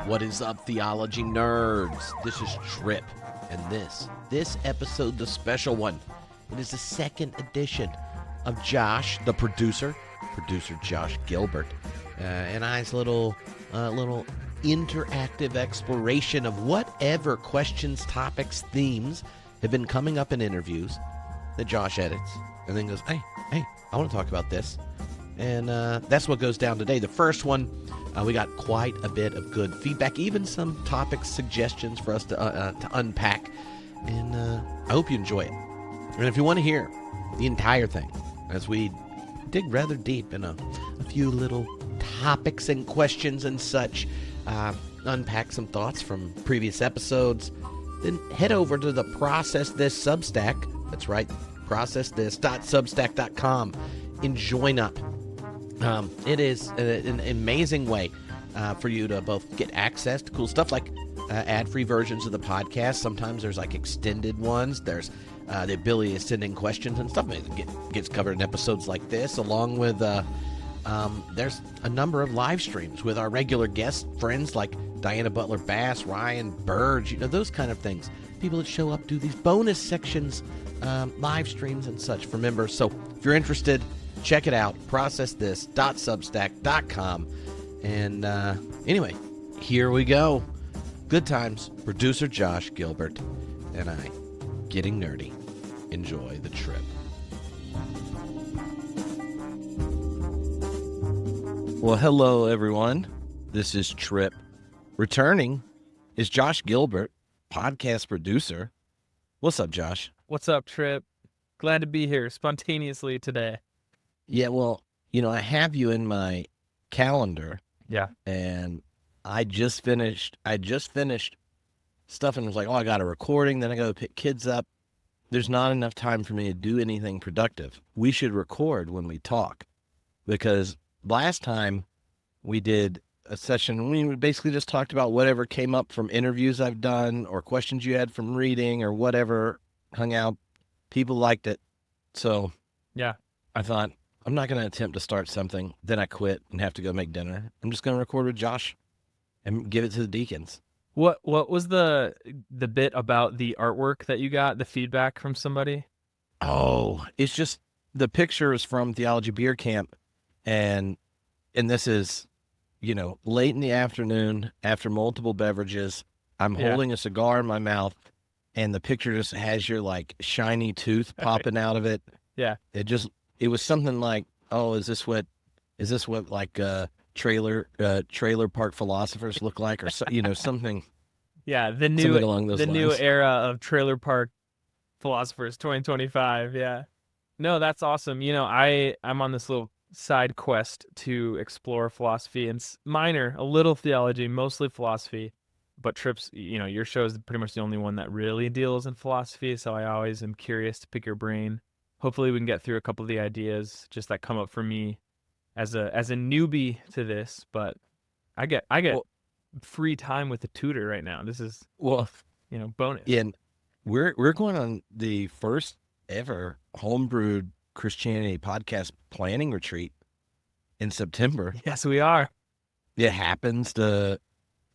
What is up, theology nerds? This is Trip, and this episode, the special one, it is the second edition of Josh, the producer Josh Gilbert, and I's little interactive exploration of whatever questions, topics, themes have been coming up in interviews that Josh edits, and then goes, hey, I want to talk about this. And that's what goes down today. The first one, we got quite a bit of good feedback, even some topic suggestions for us to unpack. And I hope you enjoy it. And if you want to hear the entire thing, as we dig rather deep in a few little topics and questions and such, unpack some thoughts from previous episodes, then head over to the Process This Substack. That's right, processthis.substack.com, and join up. It is an amazing way for you to both get access to cool stuff like ad-free versions of the podcast. Sometimes there's like extended ones. There's the ability to send in questions and stuff. It gets covered in episodes like this, along with there's a number of live streams with our regular guest friends like Diana Butler-Bass, Ryan Burge, those kind of things. People that show up do these bonus sections, live streams and such for members. So if you're interested, check it out, processthis.substack.com. And anyway, here we go. Good times. Producer Josh Gilbert and I getting nerdy. Enjoy the trip. Well, hello, everyone. This is Trip. Returning is Josh Gilbert, podcast producer. What's up, Josh? What's up, Trip? Glad to be here spontaneously today. Yeah, well, I have you in my calendar. Yeah. And I just finished stuff and was like, I got a recording, then I go pick kids up. There's not enough time for me to do anything productive. We should record when we talk, because last time we did a session, we basically just talked about whatever came up from interviews I've done or questions you had from reading or whatever, hung out. People liked it. So yeah, I thought, I'm not going to attempt to start something, then I quit and have to go make dinner. I'm just going to record with Josh and give it to the deacons. What was the bit about the artwork that you got, the feedback from somebody? Oh, it's just the picture is from Theology Beer Camp, and this is, late in the afternoon after multiple beverages. I'm holding a cigar in my mouth, and the picture just has your like shiny tooth popping out of it. Yeah. It was something like, is this what like trailer park philosophers look like, or something. Yeah, the new era of trailer park philosophers 2025. Yeah. No, that's awesome. I'm on this little side quest to explore philosophy, and minor, a little theology, mostly philosophy. But Trips, your show is pretty much the only one that really deals in philosophy, so I always am curious to pick your brain. Hopefully we can get through a couple of the ideas just that come up for me as a newbie to this, but I get free time with the tutor right now. This is bonus. Yeah, and we're going on the first ever homebrewed Christianity podcast planning retreat in September. Yes, we are. It happens to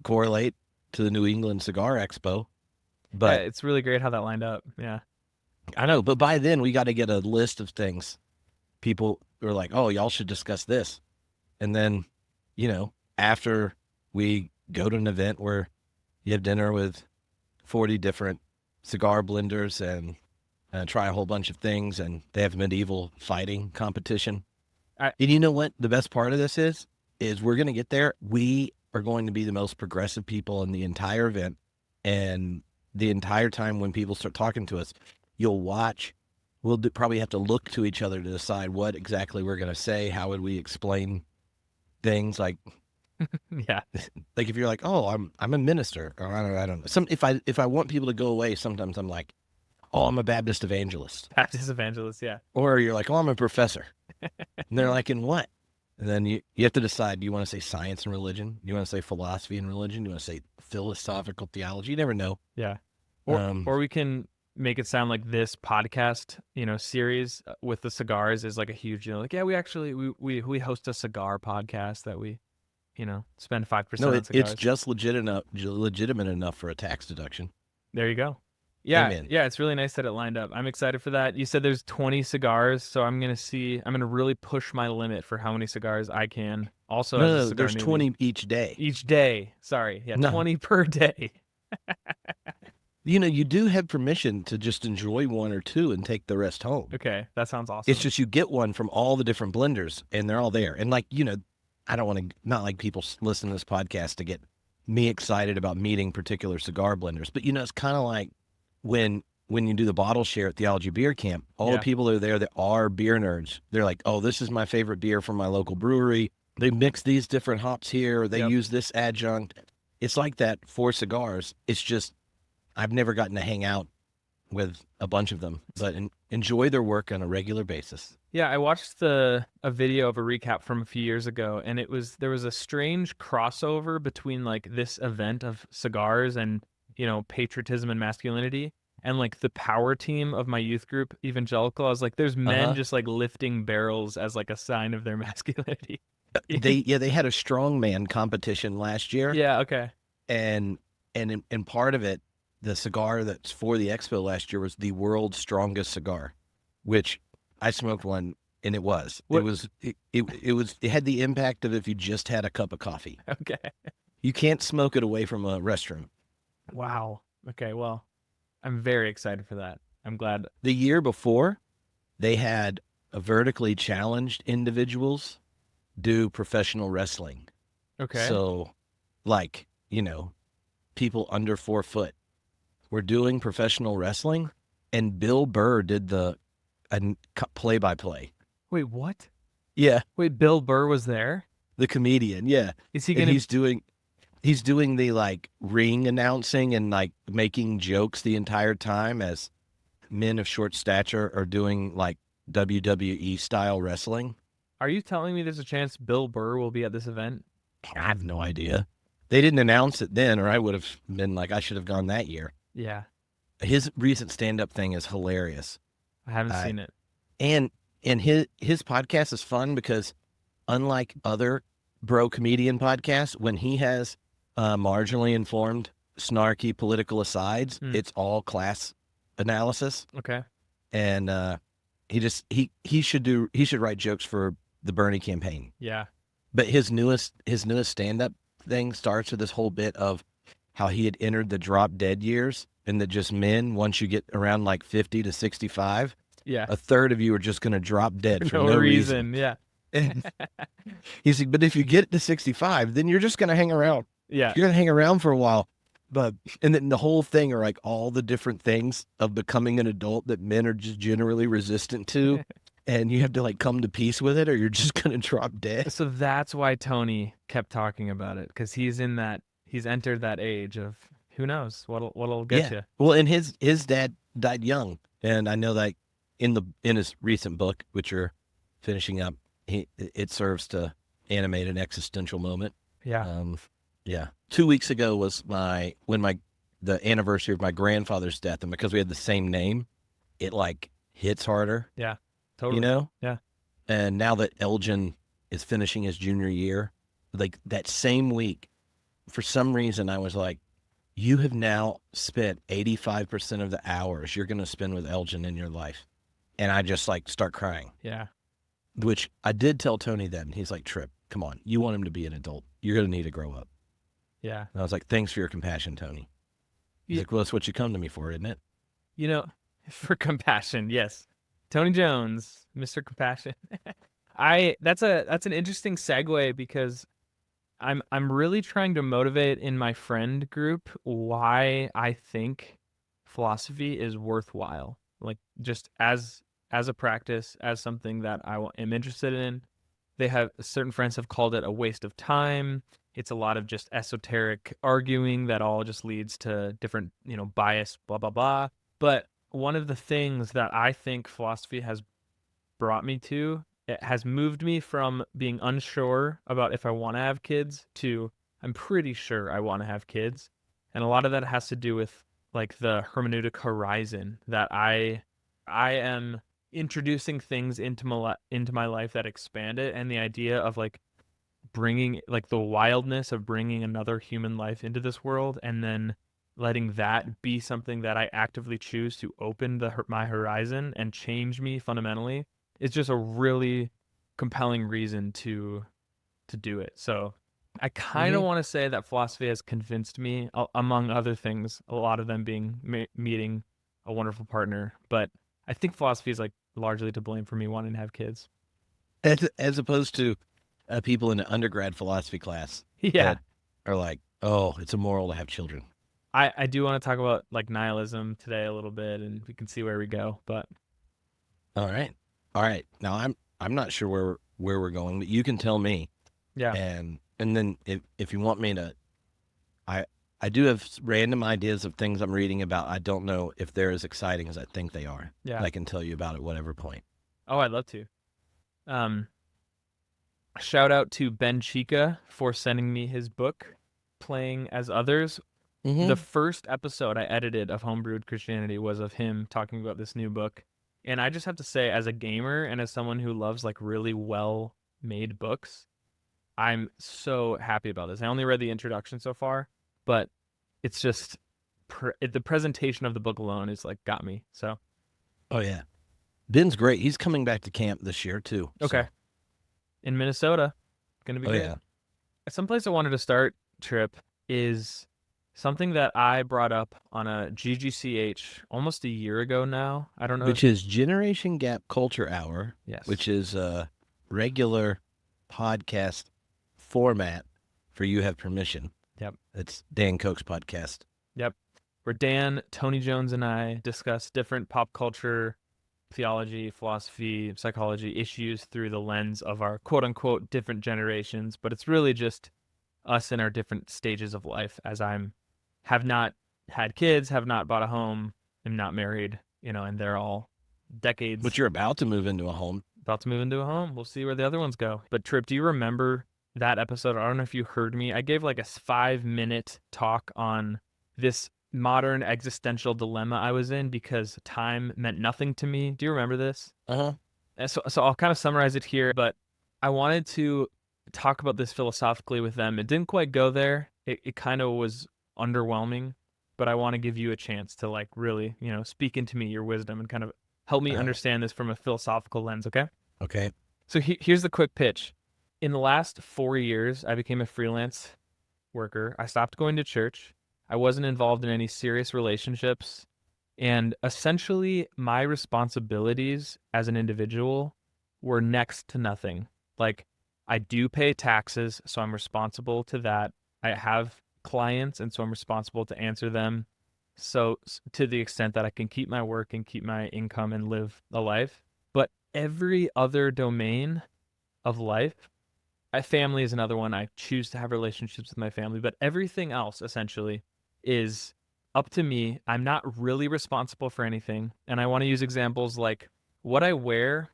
correlate to the New England Cigar Expo, but it's really great how that lined up. Yeah. I know, but by then we got to get a list of things. People are like, y'all should discuss this. And then, after we go to an event where you have dinner with 40 different cigar blenders and try a whole bunch of things, and they have medieval fighting competition. And you know what? The best part of this is we're going to get there. We are going to be the most progressive people in the entire event. And the entire time when people start talking to us, you'll watch. We'll probably have to look to each other to decide what exactly we're going to say. How would we explain things like, yeah, like if you're like, I'm a minister, or I don't know. If I want people to go away, sometimes I'm like, I'm a Baptist evangelist. Baptist evangelist, yeah. Or you're like, I'm a professor. And they're like, in what? And then you have to decide, do you want to say science and religion? Do you want to say philosophy and religion? Do you want to say philosophical theology? You never know. Yeah. Or we can make it sound like this podcast, series with the cigars is like a huge, we host a cigar podcast that we spend 5% No, on cigars. it's just legitimate enough for a tax deduction. There you go. Yeah, Amen. yeah, it's really nice that it lined up. I'm excited for that. You said there's 20 cigars, so I'm gonna really push my limit for how many cigars I can. Also, as a cigar there's newbie. 20 each day. Each day. Sorry, yeah, No. 20 per day. You do have permission to just enjoy one or two and take the rest home. Okay, that sounds awesome. It's just you get one from all the different blenders, and they're all there. And I don't want to, not like people listen to this podcast to get me excited about meeting particular cigar blenders, but it's kind of like when you do the bottle share at Theology Beer Camp, all the people that are there that are beer nerds, they're like, oh, this is my favorite beer from my local brewery. They mix these different hops here, or they use this adjunct. It's like that for cigars. It's just, I've never gotten to hang out with a bunch of them, but enjoy their work on a regular basis. Yeah, I watched a video of a recap from a few years ago, and there was a strange crossover between like this event of cigars and patriotism and masculinity, and like the power team of my youth group, Evangelical. I was like, there's men just like lifting barrels as like a sign of their masculinity. They had a strongman competition last year. Yeah, okay. And part of it, the cigar that's for the expo last year was the world's strongest cigar, which I smoked one, and it had the impact of if you just had a cup of coffee. Okay. You can't smoke it away from a restroom. Wow. Okay, well, I'm very excited for that. I'm glad. The year before, they had a vertically challenged individuals do professional wrestling. Okay. So, people under 4 foot were doing professional wrestling, and Bill Burr did the play-by-play. Wait, what? Yeah. Wait, Bill Burr was there? The comedian, yeah. Is he gonna? He's doing the ring announcing and making jokes the entire time as men of short stature are doing WWE style wrestling. Are you telling me there's a chance Bill Burr will be at this event? I have no idea. They didn't announce it then, or I would have been like, I should have gone that year. Yeah. His recent stand-up thing is hilarious. I haven't seen it. And his podcast is fun because unlike other bro comedian podcasts, when he has marginally informed, snarky political asides, it's all class analysis. Okay. And he should write jokes for the Bernie campaign. Yeah. But his newest stand-up thing starts with this whole bit of how he had entered the drop dead years, and that just men, once you get around 50 to 65, a third of you are just going to drop dead for no reason. Yeah. And he's like, but if you get to 65, then you're just going to hang around. Yeah. You're going to hang around for a while. And then the whole thing are all the different things of becoming an adult that men are just generally resistant to. And you have to come to peace with it, or you're just going to drop dead. So that's why Tony kept talking about it, because he's entered that age of who knows what'll get you. Well, and his dad died young, and I know that in his recent book, which you're finishing up, it serves to animate an existential moment. Yeah. Yeah. 2 weeks ago was the anniversary of my grandfather's death, and because we had the same name, it hits harder. Yeah. Totally. Yeah. And now that Elgin is finishing his junior year, that same week, for some reason, I was like, you have now spent 85% of the hours you're going to spend with Elgin in your life. And I just start crying. Yeah. Which I did tell Tony then. He's like, Tripp, come on. You want him to be an adult. You're going to need to grow up. Yeah. And I was like, thanks for your compassion, Tony. He's like, well, that's what you come to me for, isn't it? For compassion, yes. Tony Jones, Mr. Compassion. That's an interesting segue, because I'm really trying to motivate in my friend group why I think philosophy is worthwhile. Just as a practice, as something that I am interested in. Certain friends have called it a waste of time. It's a lot of just esoteric arguing that all just leads to different, bias, blah, blah, blah. But one of the things that I think philosophy has brought me to, it has moved me from being unsure about if I want to have kids to I'm pretty sure I want to have kids. And a lot of that has to do with the hermeneutic horizon, that I am introducing things into my life that expand it, and the idea of bringing like the wildness of bringing another human life into this world and then letting that be something that I actively choose to open my horizon and change me fundamentally is just a really compelling reason to do it. So I kind of want to say that philosophy has convinced me, among other things, a lot of them being meeting a wonderful partner. But I think philosophy is like largely to blame for me wanting to have kids. As opposed to people in an undergrad philosophy class that are like, oh, it's immoral to have children. I do want to talk about like nihilism today a little bit, and we can see where we go. But all right. Now I'm not sure where we're going, but you can tell me. Yeah. And then if you want me to, I do have random ideas of things I'm reading about. I don't know if they're as exciting as I think they are. Yeah. I can tell you about at whatever point. Oh, I'd love to. Shout out to Ben Chica for sending me his book, Playing as Others. The first episode I edited of Homebrewed Christianity was of him talking about this new book. And I just have to say, as a gamer and as someone who loves like really well-made books, I'm so happy about this. I only read the introduction so far, but it's just the presentation of the book alone is like got me. So, oh yeah, Ben's great. He's coming back to camp this year too. Okay, so. In Minnesota, gonna be great. Yeah. Someplace I wanted to start, Trip, is something that I brought up on a GGCH almost a year ago now. I don't know. Which is Generation Gap Culture Hour. Yes. Which is a regular podcast format for You Have Permission. Yep. It's Dan Koch's podcast. Yep. Where Dan, Tony Jones, and I discuss different pop culture, theology, philosophy, psychology issues through the lens of our quote-unquote different generations. But it's really just us in our different stages of life, as have not had kids, have not bought a home, am not married, and they're all decades. But you're about to move into a home. About to move into a home. We'll see where the other ones go. But Trip, do you remember that episode? I don't know if you heard me. I gave like a 5-minute talk on this modern existential dilemma I was in because time meant nothing to me. Do you remember this? So I'll kind of summarize it here, but I wanted to talk about this philosophically with them. It didn't quite go there. It kind of was underwhelming, but I want to give you a chance to like really, speak into me your wisdom and kind of help me understand this from a philosophical lens, okay? Okay. So here's the quick pitch. In the last 4 years, I became a freelance worker. I stopped going to church. I wasn't involved in any serious relationships. And essentially, my responsibilities as an individual were next to nothing. Like, I do pay taxes, so I'm responsible to that. I have clients, and so I'm responsible to answer them. So to the extent that I can keep my work and keep my income and live a life. But every other domain of life, family is another one. I choose to have relationships with my family, but everything else essentially is up to me. I'm not really responsible for anything. And I want to use examples like what I wear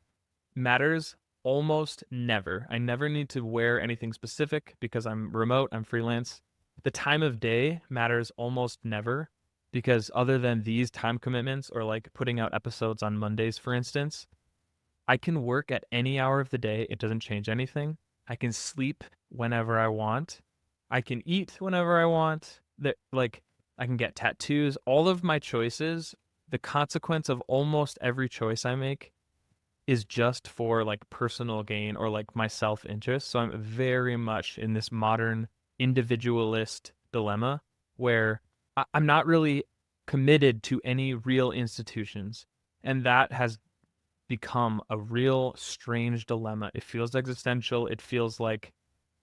matters almost never. I never need to wear anything specific because I'm remote, I'm freelance. The time of day matters almost never because other than these time commitments or like putting out episodes on Mondays, for instance, I can work at any hour of the day. It doesn't change anything. I can sleep whenever I want. I can eat whenever I want. I can get tattoos. All of my choices, the consequence of almost every choice I make is just for like personal gain or like my self-interest. So I'm very much in this modern individualist dilemma where I'm not really committed to any real institutions. And that has become a real strange dilemma. It feels existential. It feels like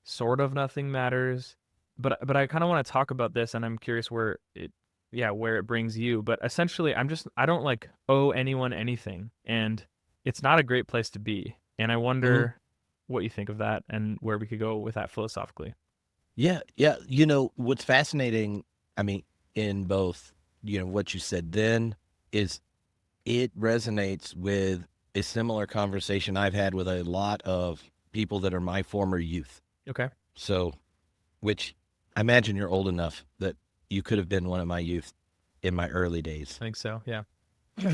sort of nothing matters. But I kind of want to talk about this, and I'm curious where it brings you. But essentially, I don't like owe anyone anything, and it's not a great place to be. And I wonder what you think of that and where we could go with that philosophically. Yeah. What's fascinating, I mean, in both, what you said then is it resonates with a similar conversation I've had with a lot of people that are my former youth. Okay. So, which I imagine you're old enough that you could have been one of my youth in my early days. I think so, yeah.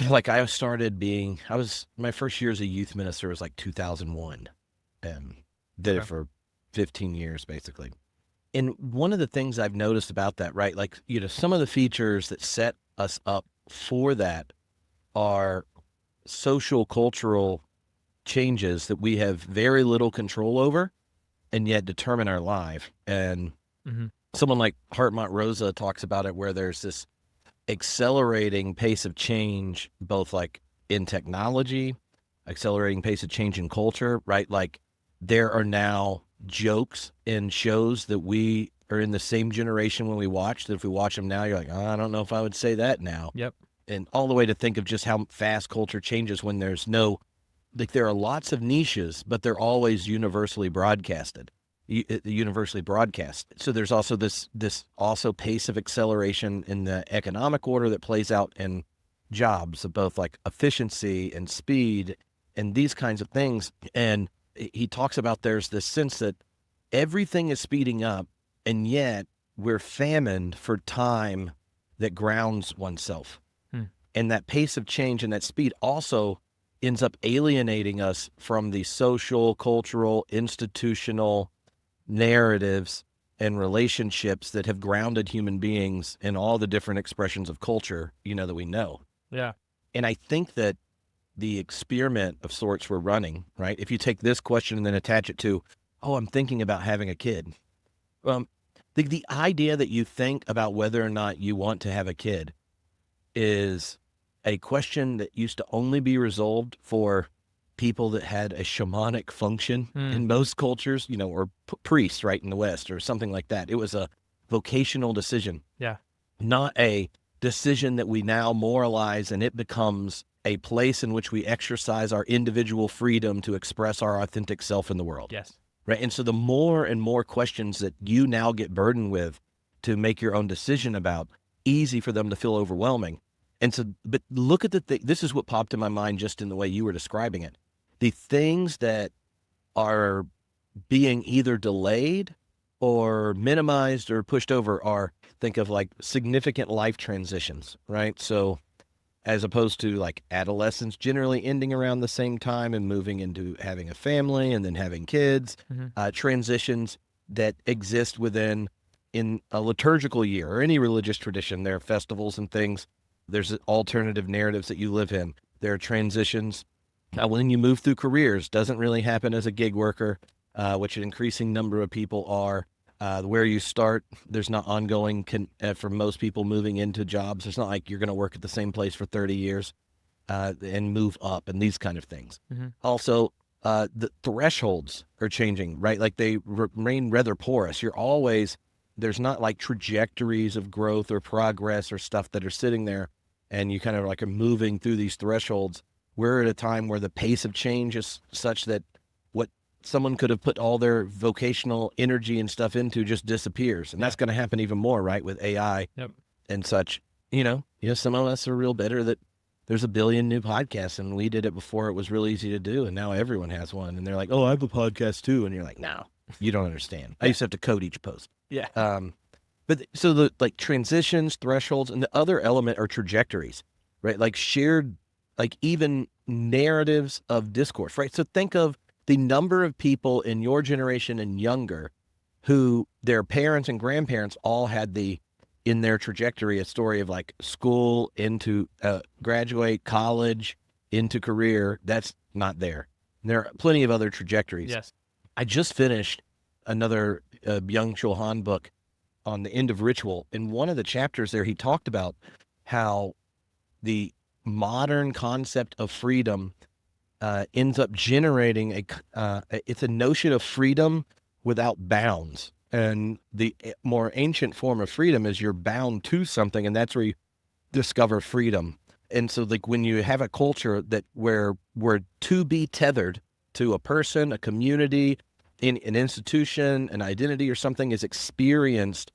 Like my first year as a youth minister was like 2001. And did it for 15 years, basically. And one of the things I've noticed about that, right, like, some of the features that set us up for that are social, cultural changes that we have very little control over and yet determine our life. And someone like Hartmut Rosa talks about it, where there's this accelerating pace of change, both like in technology, accelerating pace of change in culture, right? Like there are now jokes in shows that we are in the same generation when we watched, that if we watch them now, you're like, oh, I don't know if I would say that now. Yep. And all the way to think of just how fast culture changes when there's no, like there are lots of niches, but they're always universally broadcasted. Universally broadcast. So there's also this also pace of acceleration in the economic order that plays out in jobs of both like efficiency and speed and these kinds of things. And he talks about there's this sense that everything is speeding up, and yet we're famished for time that grounds oneself. And that pace of change and that speed also ends up alienating us from the social, cultural, institutional narratives and relationships that have grounded human beings in all the different expressions of culture, that we know. Yeah. And I think that the experiment of sorts we're running, right? If you take this question and then attach it to, I'm thinking about having a kid. The idea that you think about whether or not you want to have a kid is a question that used to only be resolved for people that had a shamanic function in most cultures, or priests, right, in the West or something like that. It was a vocational decision. Yeah. Not a decision that we now moralize and it becomes a place in which we exercise our individual freedom to express our authentic self in the world. Yes. Right. And so the more and more questions that you now get burdened with to make your own decision about, easy for them to feel overwhelming. And so, but look at this is what popped in my mind just in the way you were describing it. The things that are being either delayed or minimized or pushed over are, think of like significant life transitions, right? So as opposed to like adolescence generally ending around the same time and moving into having a family and then having kids, transitions that exist in a liturgical year or any religious tradition. There are festivals and things. There's alternative narratives that you live in. There are transitions. When you move through careers, doesn't really happen as a gig worker, which an increasing number of people are. Where you start, there's not ongoing, for most people moving into jobs. It's not like you're going to work at the same place for 30 years and move up and these kind of things. Also, the thresholds are changing, right? Like they remain rather porous. There's not like trajectories of growth or progress or stuff that are sitting there, and you kind of like are moving through these thresholds. We're at a time where the pace of change is such that what someone could have put all their vocational energy and stuff into just disappears. And that's going to happen even more, right, with AI and such. Some of us are real bitter that there's a billion new podcasts, and we did it before it was real easy to do, and now everyone has one. And they're like, oh, I have a podcast too. And you're like, no, you don't understand. I used to have to code each post. Yeah. But so the like transitions, thresholds, and the other element are trajectories, right? Like shared, like even narratives of discourse, right? So think of the number of people in your generation and younger who their parents and grandparents all had in their trajectory, a story of like school into graduate, college, into career. That's not there. And there are plenty of other trajectories. Yes. I just finished another Byung-Chul Han book on the end of ritual. In one of the chapters there, he talked about how the modern concept of freedom ends up generating it's a notion of freedom without bounds. And the more ancient form of freedom is you're bound to something, and that's where you discover freedom. And so like when you have a culture where we're to be tethered to a person, a community, in an institution, an identity or something is experienced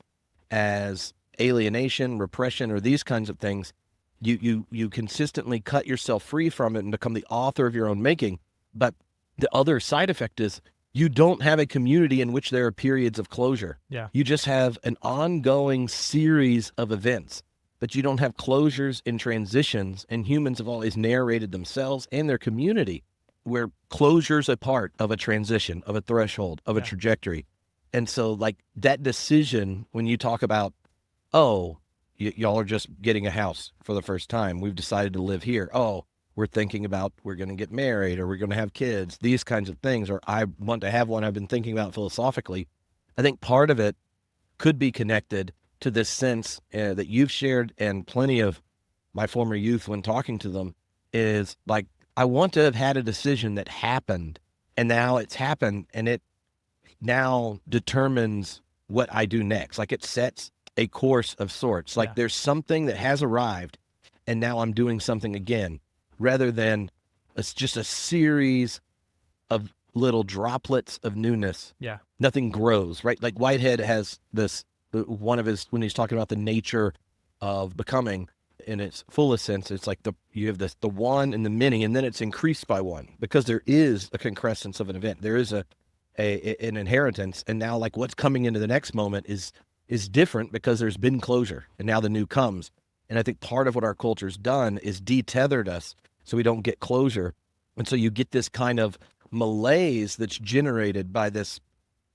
as alienation, repression, or these kinds of things, you consistently cut yourself free from it and become the author of your own making. But the other side effect is you don't have a community in which there are periods of closure. Yeah. You just have an ongoing series of events, but you don't have closures and transitions, and humans have always narrated themselves and their community where closure's a part of a transition, of a threshold, of a trajectory. And so like that decision, when you talk about, oh, y'all are just getting a house for the first time. We've decided to live here. Oh, we're thinking about we're going to get married or we're going to have kids, these kinds of things, or I want to have one I've been thinking about philosophically. I think part of it could be connected to this sense that you've shared and plenty of my former youth when talking to them is like, I want to have had a decision that happened and now it's happened and it now determines what I do next. Like it sets a course of sorts. Like there's something that has arrived and now I'm doing something again, rather than it's just a series of little droplets of newness. Yeah. Nothing grows, right? Like Whitehead has this, one of his, when he's talking about the nature of becoming in its fullest sense, it's like you have the one and the many, and then it's increased by one because there is a concrescence of an event. There is an inheritance. And now like what's coming into the next moment is different because there's been closure and now the new comes. And I think part of what our culture's done is detethered us so we don't get closure. And so you get this kind of malaise that's generated by this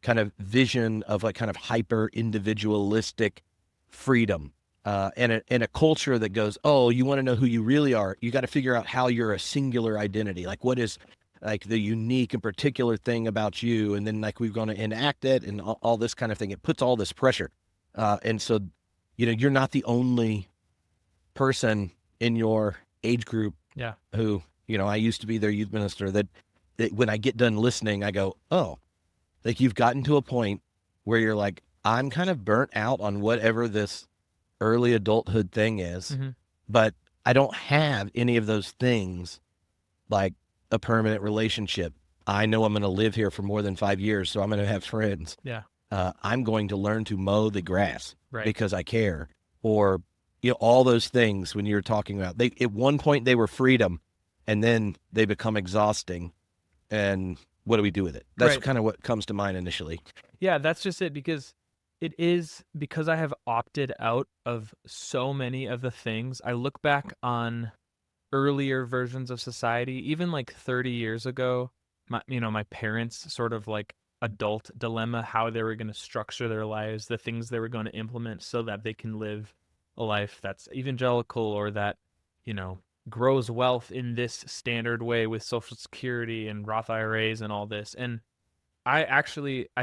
kind of vision of like kind of hyper individualistic freedom. And a culture that goes, oh, you want to know who you really are? You got to figure out how you're a singular identity. Like what is like the unique and particular thing about you? And then like we're going to enact it and all this kind of thing. It puts all this pressure. And so, you're not the only person in your age group who, I used to be their youth minister that when I get done listening, I go, oh, like you've gotten to a point where you're like, I'm kind of burnt out on whatever this early adulthood thing is, but I don't have any of those things like a permanent relationship. I know I'm going to live here for more than 5 years, so I'm going to have friends. Yeah. I'm going to learn to mow the grass because I care. Or, all those things when you're talking about, at one point they were freedom and then they become exhausting. And what do we do with it? That's kind of what comes to mind initially. Yeah, that's just it, because I have opted out of so many of the things. I look back on earlier versions of society, even like 30 years ago, my parents' sort of like adult dilemma, how they were going to structure their lives, the things they were going to implement so that they can live a life that's evangelical or that, grows wealth in this standard way with Social Security and Roth IRAs and all this. And I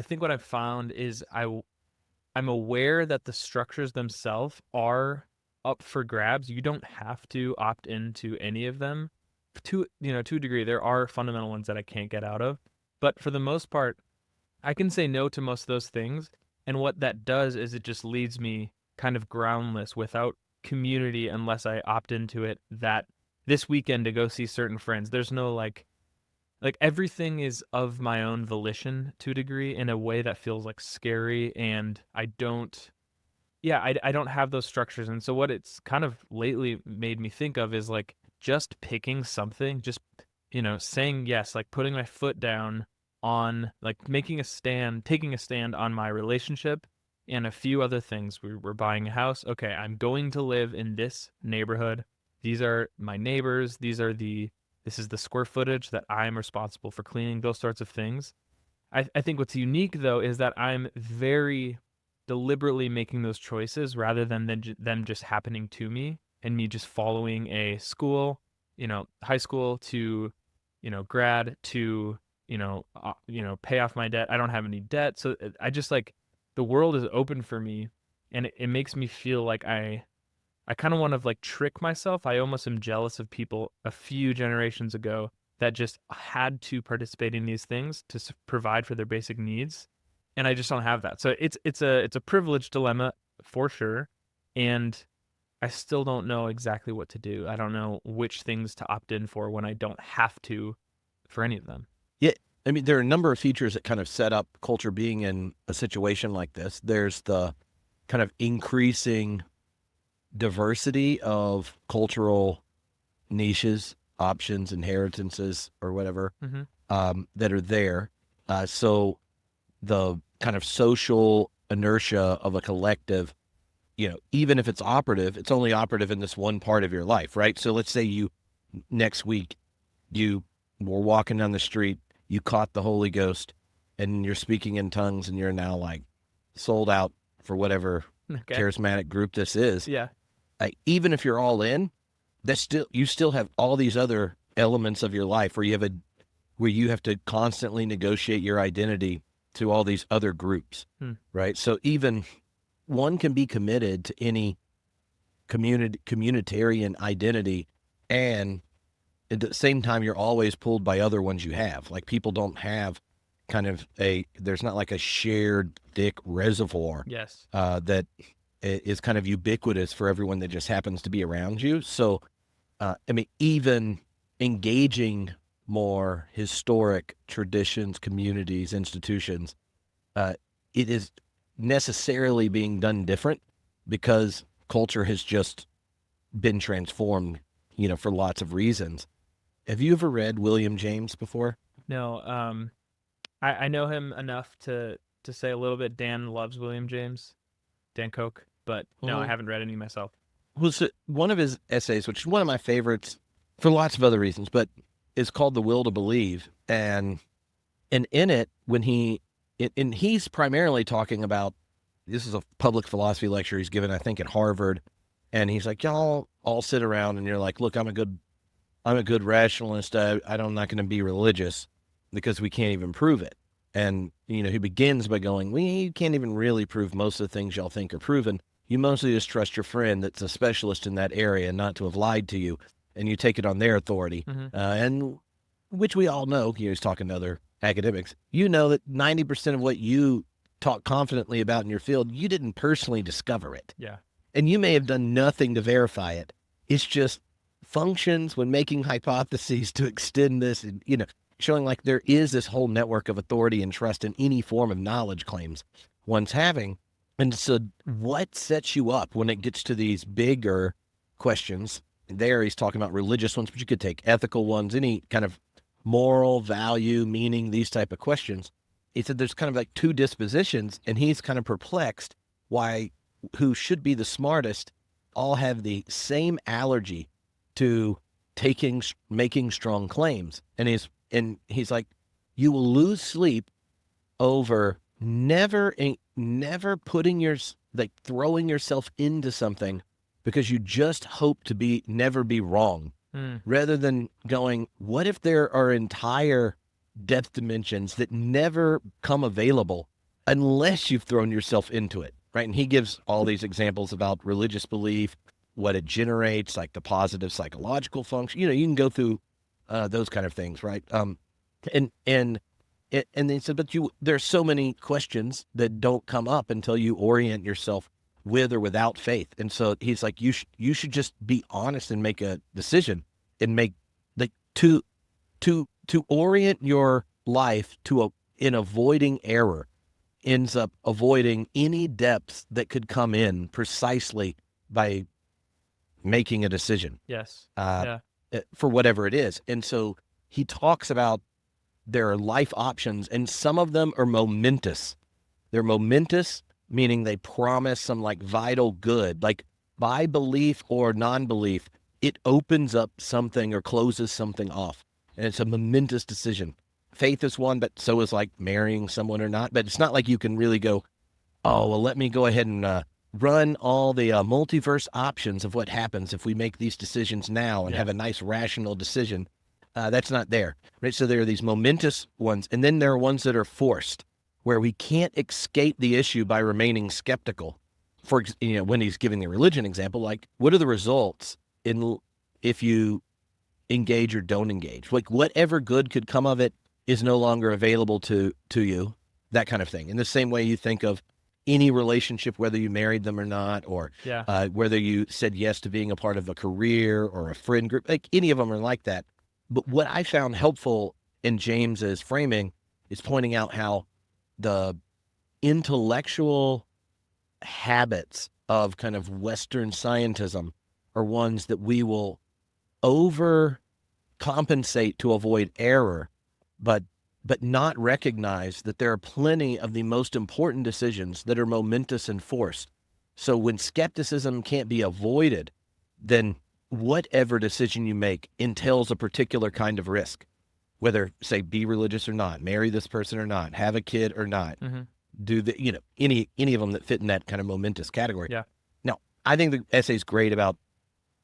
think what I've found is I'm aware that the structures themselves are up for grabs. You don't have to opt into any of them. To a degree, there are fundamental ones that I can't get out of. But for the most part, I can say no to most of those things. And what that does is it just leaves me kind of groundless without community unless I opt into it that this weekend to go see certain friends. There's no like everything is of my own volition to a degree in a way that feels like scary, and I don't have those structures. And so what it's kind of lately made me think of is like just picking something, just, saying yes, like putting my foot down on like taking a stand on my relationship and a few other things. We're buying a house. Okay, I'm going to live in this neighborhood. These are my neighbors. This is the square footage that I'm responsible for cleaning, those sorts of things. I think what's unique, though, is that I'm very deliberately making those choices rather than them just happening to me and me just following a school, high school to, grad to, pay off my debt. I don't have any debt. So I just like the world is open for me, and it makes me feel like I kind of want to like trick myself. I almost am jealous of people a few generations ago that just had to participate in these things to provide for their basic needs. And I just don't have that. So it's a privilege dilemma for sure. And I still don't know exactly what to do. I don't know which things to opt in for when I don't have to for any of them. Yeah. I mean, there are a number of features that kind of set up culture being in a situation like this. There's the kind of increasing diversity of cultural niches, options, inheritances, or whatever, that are there. So the kind of social inertia of a collective, even if it's operative, it's only operative in this one part of your life, right? So let's say next week, you were walking down the street, you caught the Holy Ghost, and you're speaking in tongues and you're now like sold out for whatever charismatic group this is. Yeah. Even if you're all in, you still have all these other elements of your life where you have to constantly negotiate your identity to all these other groups, right? So even one can be committed to any communitarian identity, and at the same time, you're always pulled by other ones you have. Like people don't have there's not like a shared thick reservoir that is kind of ubiquitous for everyone that just happens to be around you. So, even engaging more historic traditions, communities, institutions, it is necessarily being done different because culture has just been transformed, for lots of reasons. Have you ever read William James before? No. I know him enough to say a little bit. Dan loves William James, Dan Koch, but no, I haven't read any myself. So one of his essays, which is one of my favorites for lots of other reasons, but is called The Will to Believe. And in it, he's primarily talking about, this is a public philosophy lecture he's given, I think, at Harvard. And he's like, y'all all sit around and you're like, look, I'm a good rationalist. I'm not going to be religious because we can't even prove it. And, he begins by going, we can't even really prove most of the things y'all think are proven. You mostly just trust your friend that's a specialist in that area not to have lied to you, and you take it on their authority. And which we all know, he's talking to other academics, that 90% of what you talk confidently about in your field, you didn't personally discover it. Yeah. And you may have done nothing to verify it. It's just functions when making hypotheses to extend this and, showing like there is this whole network of authority and trust in any form of knowledge claims one's having. And so what sets you up when it gets to these bigger questions? There he's talking about religious ones, but you could take ethical ones, any kind of moral value, meaning, these type of questions. He said there's kind of like two dispositions, and he's kind of perplexed why who should be the smartest all have the same allergy to making strong claims. And he's like, you will lose sleep over never throwing yourself into something because you just hope to never be wrong, rather than going, what if there are entire depth dimensions that never come available unless you've thrown yourself into it, right? And he gives all these examples about religious belief, what it generates, like the positive psychological function. You can go through those kind of things, right? And they said, but there's so many questions that don't come up until you orient yourself with or without faith. And so he's like, you should just be honest and make a decision and make to orient your life in avoiding error ends up avoiding any depths that could come in precisely by making a decision. Yes. For whatever it is. And so he talks about there are life options, and some of them are momentous. They're momentous, meaning they promise some like vital good, like by belief or non-belief, it opens up something or closes something off. And it's a momentous decision. Faith is one, but so is like marrying someone or not. But it's not like you can really go, oh, well, let me go ahead and run all the multiverse options of what happens if we make these decisions now and have a nice rational decision. That's not there, right? So there are these momentous ones, and then there are ones that are forced, where we can't escape the issue by remaining skeptical. When he's giving the religion example, like, what are the results if you engage or don't engage? Like, whatever good could come of it is no longer available to you, that kind of thing. In the same way you think of any relationship, whether you married them or not, or whether you said yes to being a part of a career or a friend group, like any of them are like that. But what I found helpful in James's framing is pointing out how the intellectual habits of kind of Western scientism are ones that we will overcompensate to avoid error, but not recognize that there are plenty of the most important decisions that are momentous and forced. So when skepticism can't be avoided, then whatever decision you make entails a particular kind of risk, whether, say, be religious or not, marry this person or not, have a kid or not, do the, any of them that fit in that kind of momentous category. Yeah. Now, I think the essay's great about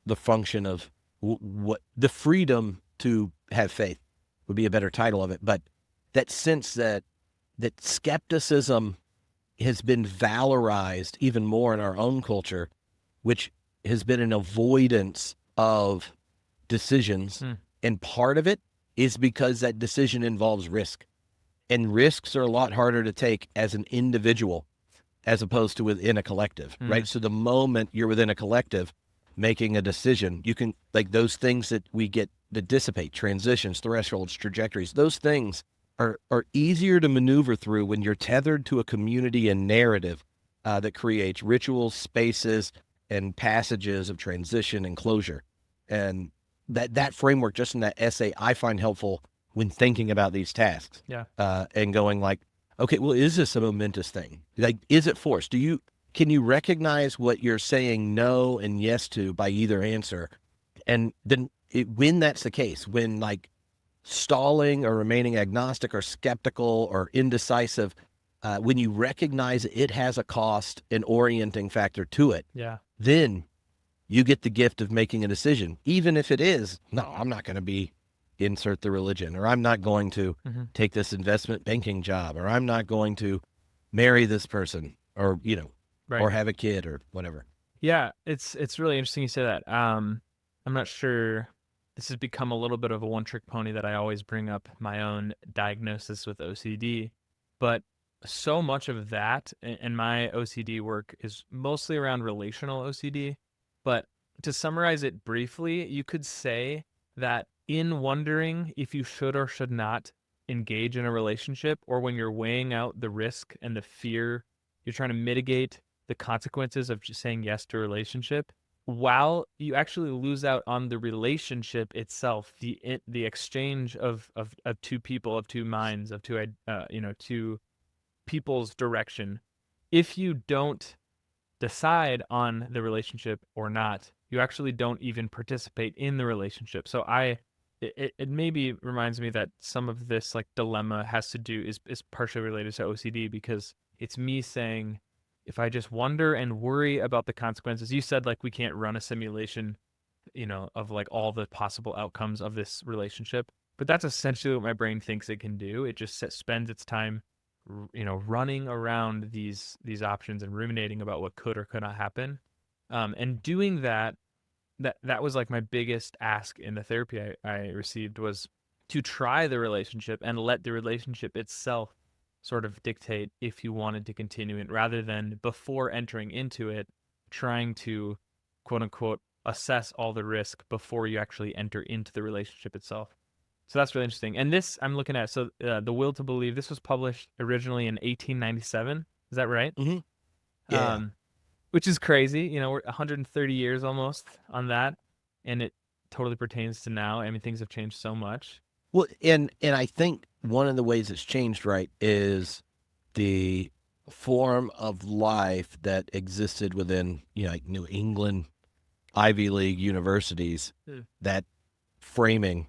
the function of what the freedom to have faith would be a better title of it. But that sense that skepticism has been valorized even more in our own culture, which has been an avoidance of decisions. And part of it is because that decision involves risk. And risks are a lot harder to take as an individual as opposed to within a collective, right? So the moment you're within a collective making a decision, you can, like those things that we get that dissipate, transitions, thresholds, trajectories, those things are easier to maneuver through when you're tethered to a community and narrative that creates rituals, spaces, and passages of transition and closure. And that framework, just in that essay, I find helpful when thinking about these tasks. Yeah. And going like, okay, well, is this a momentous thing? Like, is it forced? Can you recognize what you're saying no and yes to by either answer? And then when that's the case, when like stalling or remaining agnostic or skeptical or indecisive, when you recognize it has a cost and orienting factor to it, then you get the gift of making a decision, even if it is, no, I'm not going to insert the religion, or I'm not going to take this investment banking job, or I'm not going to marry this person, or, or have a kid or whatever. Yeah, it's really interesting you say that. I'm not sure. This has become a little bit of a one-trick pony that I always bring up my own diagnosis with OCD, but so much of that and my OCD work is mostly around relational OCD. But to summarize it briefly, you could say that in wondering if you should or should not engage in a relationship, or when you're weighing out the risk and the fear, you're trying to mitigate the consequences of just saying yes to a relationship, while you actually lose out on the relationship itself, the exchange of two people, of two minds, of two people's direction. If you don't decide on the relationship or not, you actually don't even participate in the relationship. So it maybe reminds me that some of this like dilemma has to do is partially related to OCD, because it's me saying, if I just wonder and worry about the consequences, you said like we can't run a simulation, of like all the possible outcomes of this relationship, but that's essentially what my brain thinks it can do. It just spends its time running around these options and ruminating about what could or could not happen. And doing that was like my biggest ask in the therapy I received, was to try the relationship and let the relationship itself sort of dictate if you wanted to continue it, rather than before entering into it, trying to quote unquote assess all the risk before you actually enter into the relationship itself. So that's really interesting. And this I'm looking at, so The Will to Believe, this was published originally in 1897. Is that right? Mm-hmm. Yeah. Which is crazy. We're 130 years almost on that, and it totally pertains to now. I mean, things have changed so much. Well, and I think one of the ways it's changed, right, is the form of life that existed within, like New England Ivy League universities, that framing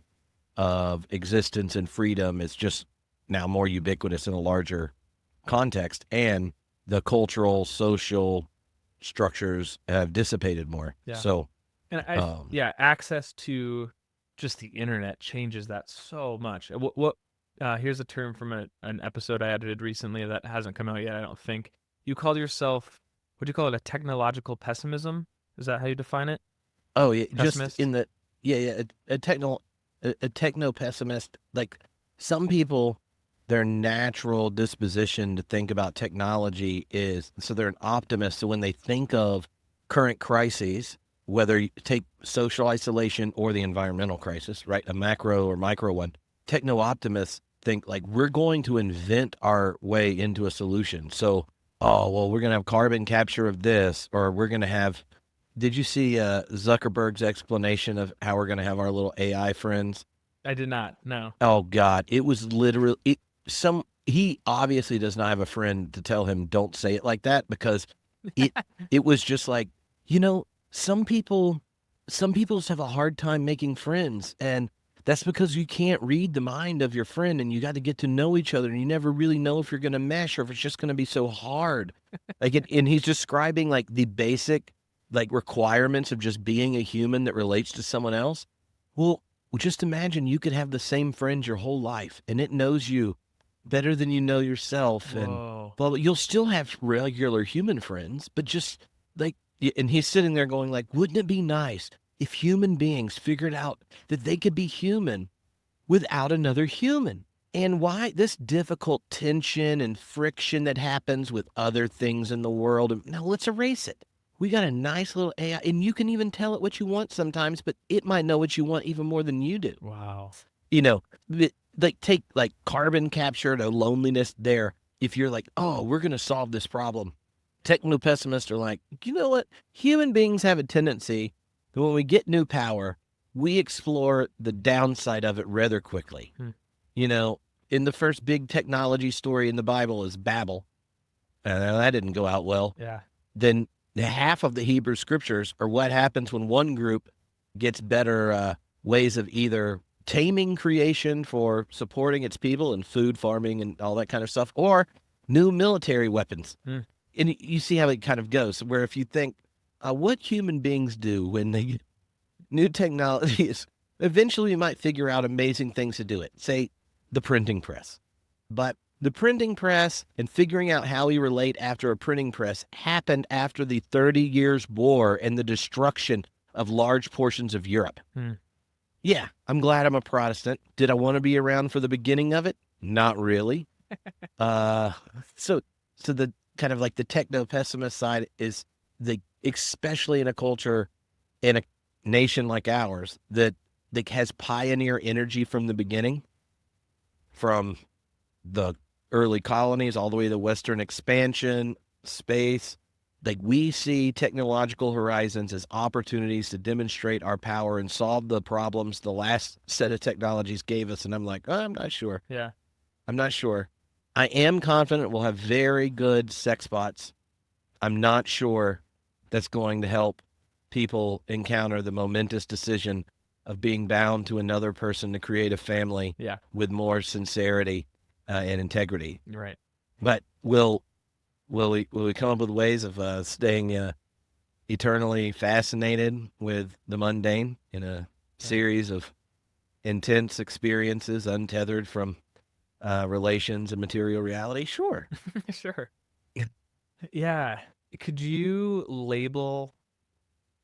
of existence and freedom is just now more ubiquitous in a larger context, and the cultural, social structures have dissipated more. Yeah. So, and access to just the internet changes that so much. Here's a term from an episode I edited recently that hasn't come out yet, I don't think. You called yourself, what do you call it, a technological pessimism? Is that how you define it? Oh, yeah. Pessimist? Just in the, a techno pessimist. Like, some people, their natural disposition to think about technology is, so they're an optimist. So when they think of current crises, whether you take social isolation or the environmental crisis, right, a macro or micro one, techno optimists think like, we're going to invent our way into a solution. So, we're going to have carbon capture of this, or we're going to have, did you see Zuckerberg's explanation of how we're going to have our little AI friends? I did not, no. Oh God, it was literally, he obviously does not have a friend to tell him, don't say it like that, because it was just like, some people just have a hard time making friends, and That's because you can't read the mind of your friend, and you got to get to know each other, and you never really know if you're going to mesh or if it's just going to be so hard. And he's describing like the basic like requirements of just being a human that relates to someone else. Well, just imagine you could have the same friends your whole life, and it knows you better than you know yourself. Whoa. And well, you'll still have regular human friends, but just like, and he's sitting there going like, wouldn't it be nice if human beings figured out that they could be human without another human? And why this difficult tension and friction that happens with other things in the world. Now let's erase it. We got a nice little AI, and you can even tell it what you want sometimes, but it might know what you want even more than you do. Wow. Like take like carbon capture to loneliness there. If you're like, oh, we're going to solve this problem. Techno pessimists are like, you know what? Human beings have a tendency that when we get new power, we explore the downside of it rather quickly. In the first big technology story in the Bible is Babel. That didn't go out well. Yeah. Then half of the Hebrew scriptures are what happens when one group gets better ways of either taming creation for supporting its people and food farming and all that kind of stuff, or new military weapons. And you see how it kind of goes, where if you think what human beings do when they get new technologies, eventually you might figure out amazing things to do it. Say the printing press. But the printing press and figuring out how we relate after a printing press happened after the 30 Years' War and the destruction of large portions of Europe. Yeah, I'm glad I'm a Protestant. Did I want to be around for the beginning of it? Not really. So the kind of like the techno-pessimist side is especially in a culture, in a nation like ours, that has pioneer energy from the beginning, from the early colonies all the way to Western expansion, space. Like, we see technological horizons as opportunities to demonstrate our power and solve the problems the last set of technologies gave us. And I'm like, oh, I'm not sure. Yeah. I'm not sure. I am confident we'll have very good sex bots. I'm not sure that's going to help people encounter the momentous decision of being bound to another person to create a family with more sincerity and integrity. Right. But will we come up with ways of staying eternally fascinated with the mundane in a series of intense experiences untethered from relations and material reality? Sure. Sure. Yeah. Could you label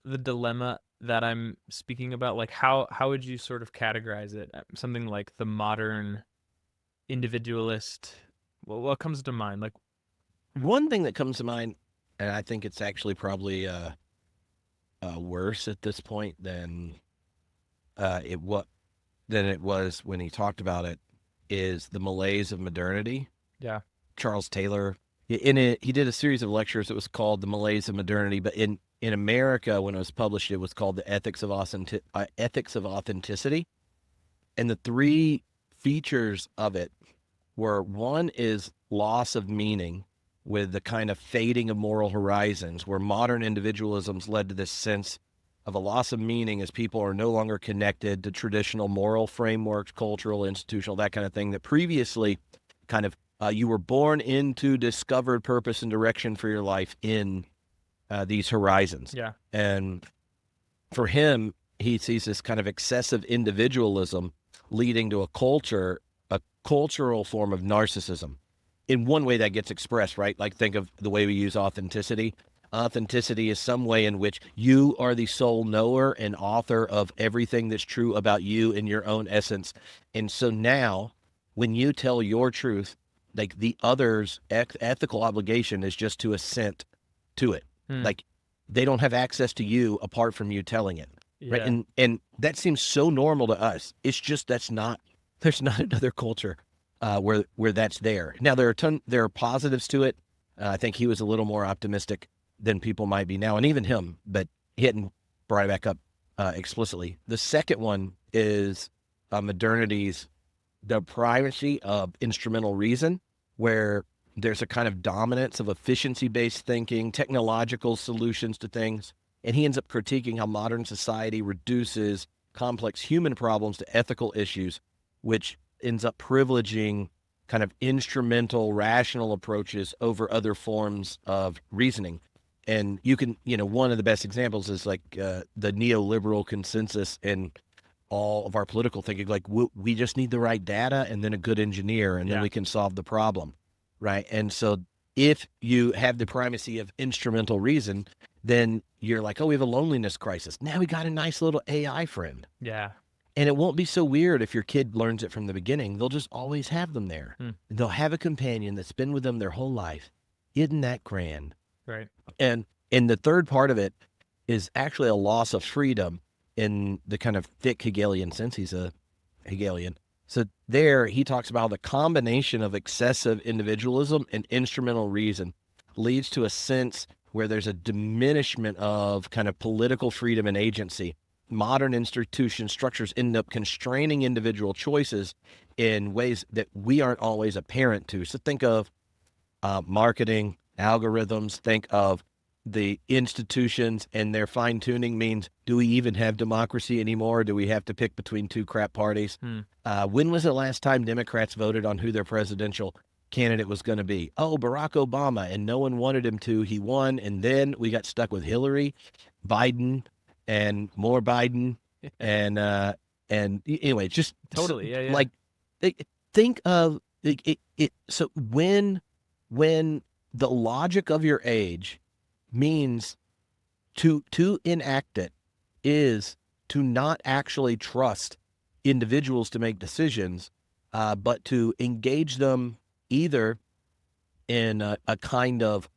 the dilemma that I'm speaking about? Like, how would you sort of categorize it? Something like the modern individualist. Well, what comes to mind? Like, one thing that comes to mind, and I think it's actually probably worse at this point than it was when he talked about it, is the malaise of modernity. Yeah. Charles Taylor, he did a series of lectures that was called The Malaise of Modernity, but in America, when it was published, it was called The Ethics of Authenticity. And the three features of it were, one is loss of meaning, with the kind of fading of moral horizons, where modern individualism's led to this sense of a loss of meaning as people are no longer connected to traditional moral frameworks, cultural, institutional, that kind of thing, that previously kind of you were born into discovered purpose and direction for your life in these horizons. Yeah. And for him, he sees this kind of excessive individualism leading to a cultural form of narcissism. In one way that gets expressed, right? Like, think of the way we use authenticity. Authenticity is some way in which you are the sole knower and author of everything that's true about you in your own essence. And so now, when you tell your truth, like, the other's ethical obligation is just to assent to it. Like, they don't have access to you apart from you telling it. Yeah. Right? And that seems so normal to us. It's just there's not another culture where that's there. Now, there are positives to it. I think he was a little more optimistic than people might be now, and even him, but he hadn't brought it back up explicitly. The second one is modernity's the primacy of instrumental reason, where there's a kind of dominance of efficiency-based thinking, technological solutions to things, and he ends up critiquing how modern society reduces complex human problems to ethical issues, which ends up privileging kind of instrumental, rational approaches over other forms of reasoning. And you can, one of the best examples is like the neoliberal consensus in all of our political thinking. Like we just need the right data and then a good engineer, and then we can solve the problem, right? And so if you have the primacy of instrumental reason, then you're like, oh, we have a loneliness crisis. Now we got a nice little AI friend. Yeah. And it won't be so weird if your kid learns it from the beginning. They'll just always have them there. They'll have a companion that's been with them their whole life. Isn't that grand? Right. And the third part of it is actually a loss of freedom in the kind of thick Hegelian sense. He's a Hegelian. So there he talks about the combination of excessive individualism and instrumental reason leads to a sense where there's a diminishment of kind of political freedom and agency. Modern institution structures end up constraining individual choices in ways that we aren't always apparent to. So think of marketing, algorithms, think of the institutions and their fine tuning means, do we even have democracy anymore? Do we have to pick between two crap parties? When was the last time Democrats voted on who their presidential candidate was going to be? Oh, Barack Obama, and no one wanted him to. He won, and then we got stuck with Hillary, Biden, and more Biden, and anyway, just totally, yeah. Like, think of it. So when the logic of your age means to enact it is to not actually trust individuals to make decisions, but to engage them either in a kind of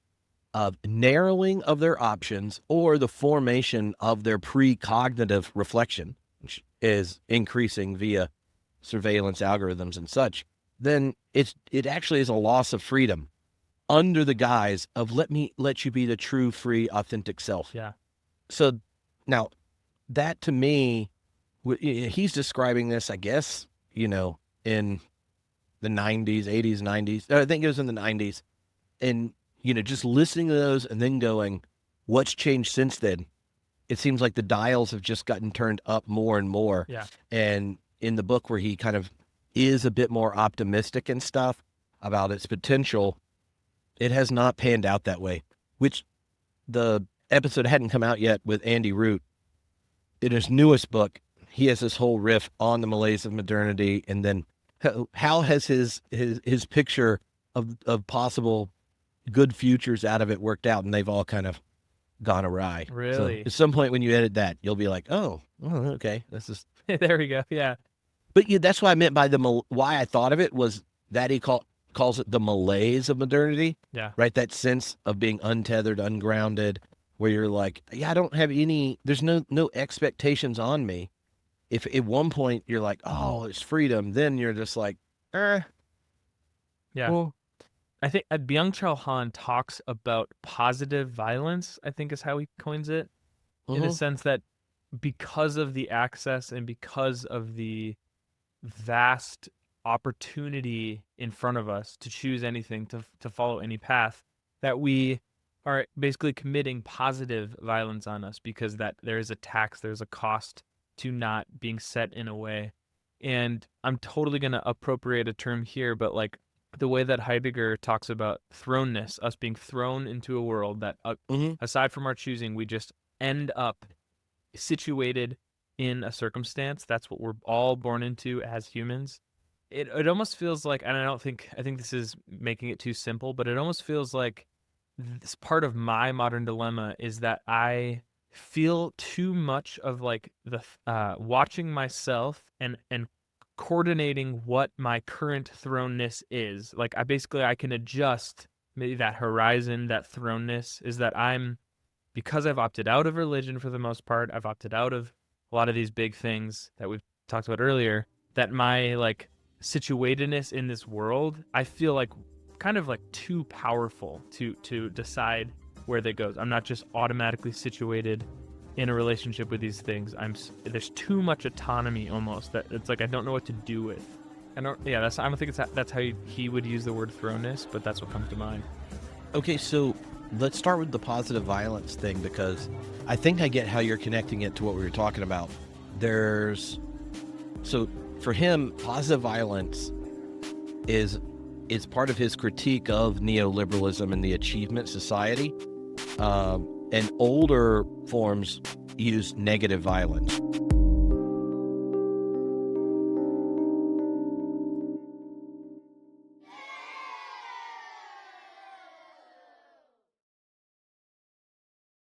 narrowing of their options or the formation of their precognitive reflection, which is increasing via surveillance algorithms and such, then it actually is a loss of freedom under the guise of let you be the true, free, authentic self. Yeah. So now that to me, he's describing this, I guess, in the 90s, 80s, 90s. I think it was in the 90s. And, just listening to those and then going, what's changed since then? It seems like the dials have just gotten turned up more and more. Yeah. And in the book where he kind of is a bit more optimistic and stuff about its potential, it has not panned out that way, which the episode hadn't come out yet with Andy Root. In his newest book, he has this whole riff on the malaise of modernity, and then how has his picture of possible good futures out of it worked out, and they've all kind of gone awry. Really? So at some point when you edit that, you'll be like, oh okay, this is... There we go, yeah. But yeah, that's what I meant by why I thought of it was that he calls it the malaise of modernity. Yeah. Right? That sense of being untethered, ungrounded, where you're like, yeah, I don't have there's no expectations on me. If at one point you're like, oh, it's freedom, then you're just like, Yeah. Well, I think Byung-Chul Han talks about positive violence, I think is how he coins it, in the sense that because of the access and because of the vast opportunity in front of us to choose anything, to follow any path, that we are basically committing positive violence on us because that there is a tax, there's a cost to not being set in a way. And I'm totally going to appropriate a term here, but like the way that Heidegger talks about thrownness, us being thrown into a world that aside from our choosing, we just end up situated in a circumstance. That's what we're all born into as humans. It almost feels like, and I think this is making it too simple, but it almost feels like this part of my modern dilemma is that I feel too much of like the watching myself and coordinating what my current thrownness is. Like I can adjust maybe that horizon, that thrownness is that because I've opted out of religion for the most part, I've opted out of a lot of these big things that we've talked about earlier, that my like situatedness in this world, I feel like kind of like too powerful to decide where that goes. I'm not just automatically situated in a relationship with these things. There's too much autonomy almost that it's like I don't know what to do with. I don't think that's how he would use the word thrownness, but that's what comes to mind. Okay, so let's start with the positive violence thing, because I think I get how you're connecting it to what we were talking about. so for him, positive violence is part of his critique of neoliberalism and the achievement society. And older forms use negative violence.